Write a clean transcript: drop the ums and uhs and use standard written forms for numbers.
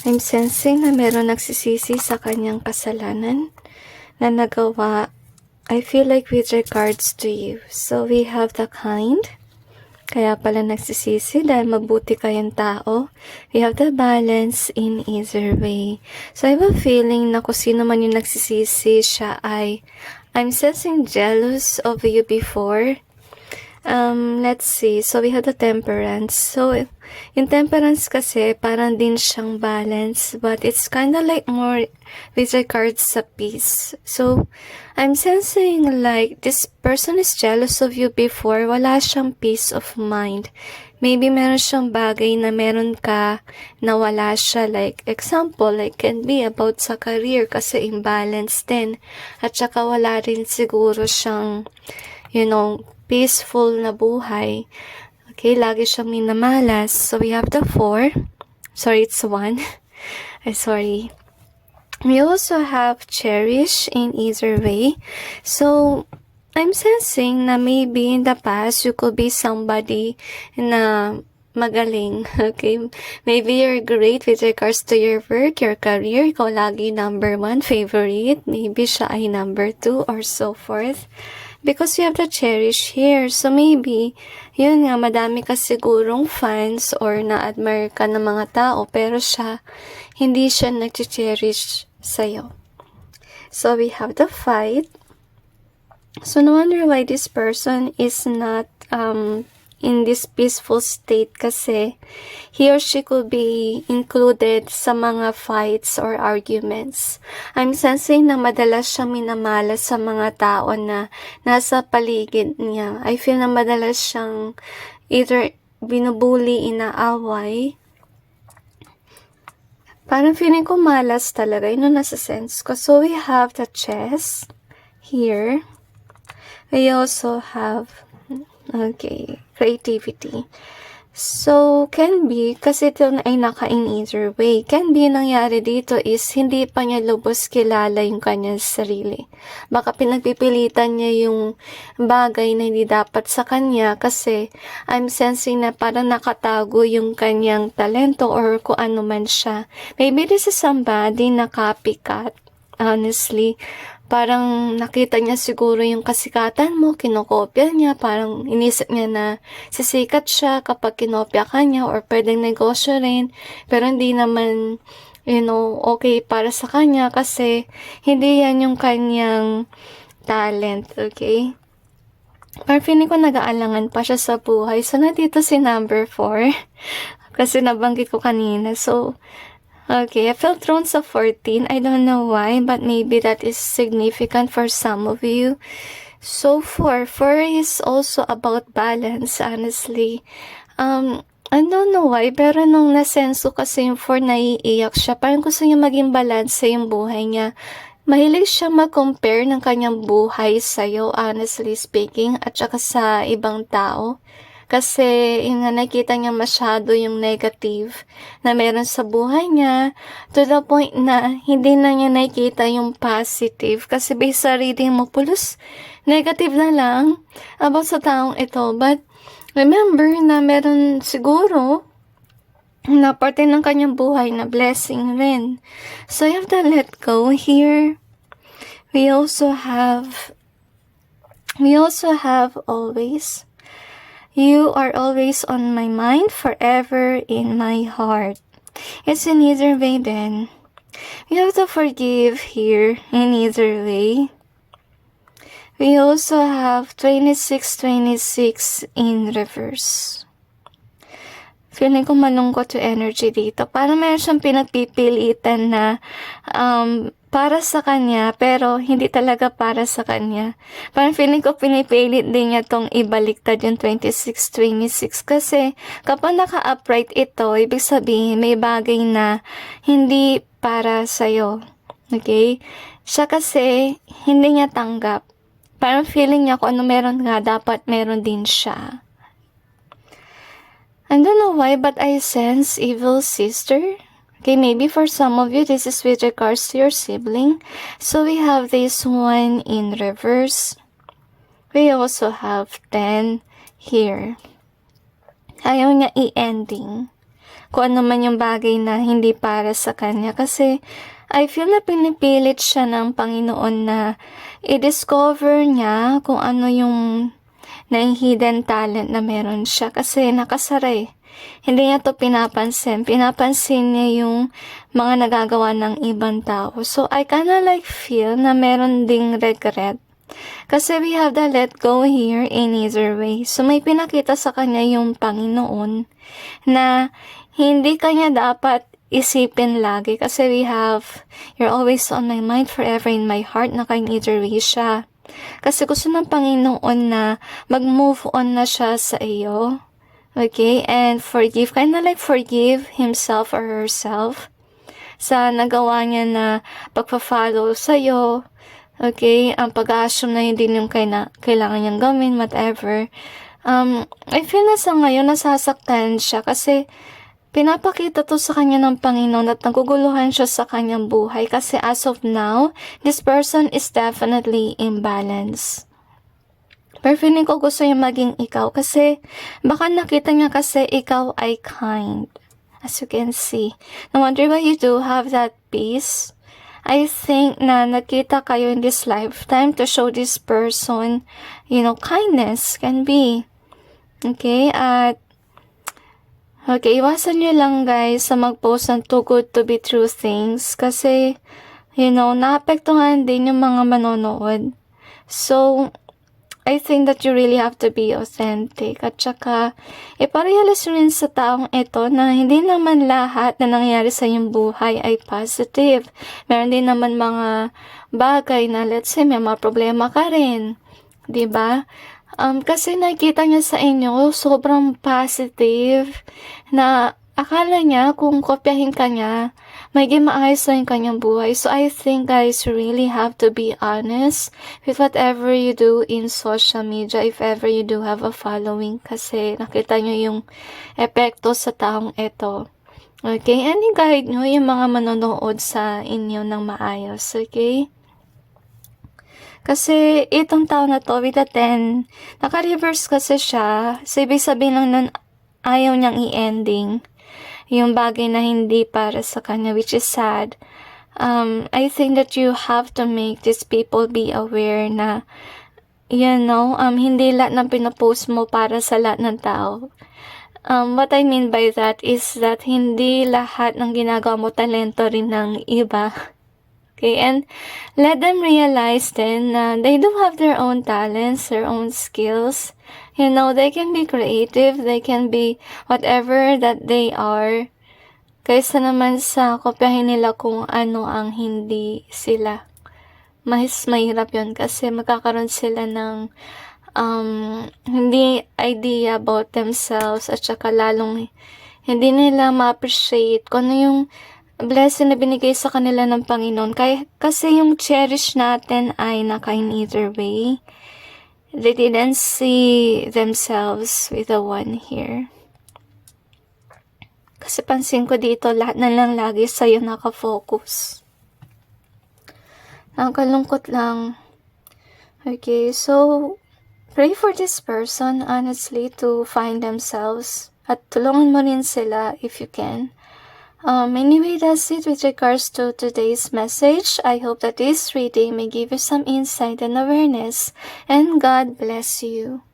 I'm sensing na meron nagsisisi sa kanyang kasalanan na nagawa. I feel like with regards to you. So we have the kind. Kaya pala nagsisisi dahil mabuti kayong tao. We have the balance in either way. So I have a feeling na kung sino man yung nagsisisi, siya ay, I'm sensing jealous of you before. Let's see. So we have the temperance. So yung temperance kasi parang din siyang balance, but it's kind of like more with regards sa peace. So I'm sensing like this person is jealous of you before. Wala siyang peace of mind. Maybe meron siyang bagay na meron ka na wala siya. Like example, like can be about sa career kasi imbalance din. At saka wala rin siguro siyang, peaceful na buhay. Okay, lagi siyang minamalas. So we have the 4. Sorry, it's 1. Sorry. We also have cherish in either way. So I'm sensing na maybe in the past you could be somebody na magaling. Okay, maybe you're great with regards to your work, your career. Ikaw lagi number 1 favorite. Maybe siya ay number 2 or so forth. Because you have the cherish here. So maybe, yun nga, madami ka sigurong fans or na-admire ka ng mga tao, pero siya, hindi siya nag-cherish sa'yo. So we have the fight. So no wonder why this person is not in this peaceful state kasi he or she could be included sa mga fights or arguments. I'm sensing na madalas siya minamalas sa mga tao na nasa paligid niya. I feel na madalas siyang either binubuli, inaaway. Parang feeling ko malas talaga. Yun yung nasa sense ko. So we have the chest here. We also have creativity. So, can be, kasi ito ay naka-in either way. Can be, nangyari dito is, hindi pa niya lubos kilala yung kanyang sarili. Baka pinagpipilitan niya yung bagay na hindi dapat sa kanya kasi I'm sensing na parang nakatago yung kanyang talento or kung ano man siya. Maybe this is somebody na copycat, honestly. Parang nakita niya siguro yung kasikatan mo, kinokopya niya, parang inisip niya na sisikat siya kapag kinopya ka niya or pwedeng negosyo rin, pero hindi naman, okay para sa kanya kasi hindi yan yung kanyang talent, okay? Parang feeling ko nag-aalangan pa siya sa buhay. So, nandito si number 4 kasi nabanggit ko kanina. So, okay, I felt drawn sa 14. I don't know why, but maybe that is significant for some of you. So 4 is also about balance, honestly. I don't know why, pero nung nasenso kasi yung 4, naiiyak siya. Parang gusto niya maging balance sa yung buhay niya. Mahilig siya mag-compare ng kanyang buhay sa'yo, honestly speaking, at saka sa ibang tao. Kasi yung nakikita niya masyado yung negative na meron sa buhay niya to the point na hindi na niya nakikita yung positive. Kasi based sa reading mo, pulos negative na lang about sa taong ito. But remember na meron siguro na parte ng kanyang buhay na blessing rin. So you have to let go here. We also have always. You are always on my mind, forever in my heart. It's in either way then. We have to forgive here in either way. We also have 26 in reverse. Feeling ko malungkot yung energy dito. Parang meron siyang pinagpipilitan na para sa kanya, pero hindi talaga para sa kanya. Parang feeling ko pinipilit din niya tong ibaliktad yung 26 kasi kapag naka-upright ito, ibig sabihin may bagay na hindi para sa'yo. Okay? Siya kasi hindi niya tanggap. Parang feeling niya kung ano meron nga, dapat meron din siya. I don't know why, but I sense evil sister. Okay, maybe for some of you, this is with regards to your sibling. So we have this one in reverse. We also have 10 here. Ayaw niya i-ending. kung ano man yung bagay na hindi para sa kanya. Kasi I feel na pinipilit siya ng Panginoon na i-discover niya kung ano yung hidden talent na meron siya. Kasi nakasara eh. Hindi niya to pinapansin. Pinapansin niya yung mga nagagawa ng ibang tao. So, I kinda like feel na meron ding regret. Kasi we have the let go here in either way. So, may pinakita sa kanya yung Panginoon na hindi kanya dapat isipin lagi. Kasi we have, you're always on my mind, forever in my heart, na kayong either way siya. Kasi gusto ng Panginoon na mag-move on na siya sa iyo. Okay, and forgive, kinda like forgive himself or herself sa nagawa niya na pagpa-follow sa'yo. Okay, ang pag-assume na hindi yung kailangan niyang gawin, whatever. I feel na sa ngayon nasasaktan siya kasi pinapakita to sa kanya ng Panginoon at naguguluhan siya sa kanyang buhay kasi as of now, this person is definitely imbalance. Pero feeling ko gusto niya maging ikaw kasi baka nakita niya kasi ikaw ay kind. As you can see. No wonder why you do have that peace. I think na nakita kayo in this lifetime to show this person, kindness can be. Okay, at okay, iwasan nyo lang guys sa mag-post ng too good to be true things kasi, naapektuhan din yung mga manonood. So, I think that you really have to be authentic. At saka, iparealize rin sa taong ito na hindi naman lahat na nangyayari sa iyong buhay ay positive. Meron din naman mga bagay na let's say may mga problema ka rin. Diba? Kasi nakikita niya sa inyo sobrang positive na akala niya kung kopyahin ka niya, magiging maayos na yung kanyang buhay. So I think guys, you really have to be honest with whatever you do in social media if ever you do have a following kasi nakita nyo yung epekto sa taong ito. Okay? And i-guide nyo yung mga manonood sa inyo ng maayos. Okay? Kasi itong tao na to with a 10, naka-reverse kasi siya. So ibig sabihin lang nun, ayaw niyang i-ending yung bagay na hindi para sa kanya, which is sad. I think that you have to make these people be aware na, hindi lahat ng pinapost mo para sa lahat ng tao. What I mean by that is that hindi lahat ng ginagawa mo talento rin ng iba. Okay, and let them realize then na they do have their own talents, their own skills. They can be creative, they can be whatever that they are. Kaysa naman sa kopyahin nila kung ano ang hindi sila. Mas mahirap yun kasi magkakaroon sila ng hindi idea about themselves at saka lalong hindi nila ma-appreciate kung ano yung blessing na binigay sa kanila ng Panginoon. Kasi yung cherish natin ay naka in either way. They didn't see themselves with the one here. Kasi pansin ko dito, lahat na lang lagi sa'yo nakafocus. Nakakalungkot lang. Okay, so, pray for this person, honestly, to find themselves. At tulungan mo rin sila if you can. Anyway, that's it with regards to today's message. I hope that this reading may give you some insight and awareness. And God bless you.